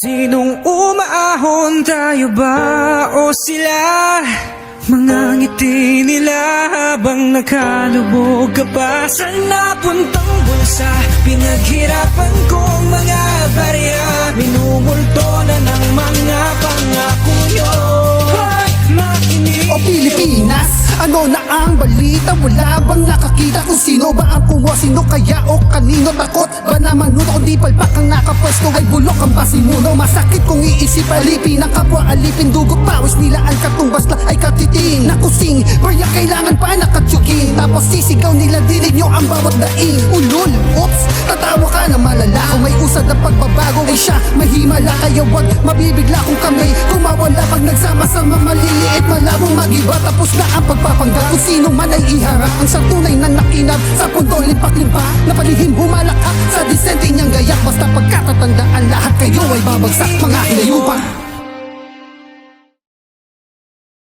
Sinong umaahon, tayo ba o sila? Mga ngiti nila habang nakalubog ka pa sa napuntang bulsa. Pinaghirapan kong mga barya, minumulto na ng mga pangako nyo. Hoy, makinig! O Pilipinas, ano na ang balita? Wala bang nakakita kung sino ba ang kumuha? Sino kaya o kanino? Takot ba naman nuno? Kung di palpak ang nakapwesto ay bulok ang pasimuno. Masakit kung iisip, alipin ang kapwa, alipin dugot pawis nila ang katumbas na ay katiting. Nakusing, barya kailangan pa nakatsuking. Tapos sisigaw nila, dinig nyo ang bawat daing. Ulol, oops, tatawa ka na malala. Kung may usad na pagbabago ay siya mahimala. Kaya wag mabibigla kung kami kumawala. Pag nagsama-sama maliliit, malabong magiba. Tapos na ang pagpapanggap, kung sino man ay iharap. Ang sa tunay na nakinab, sa pundo limpak-limpa. Napalihim humalakak sa disente niyang gayak. Basta pagkatatandaan lahat kayo ay babagsak, mga hinayupa.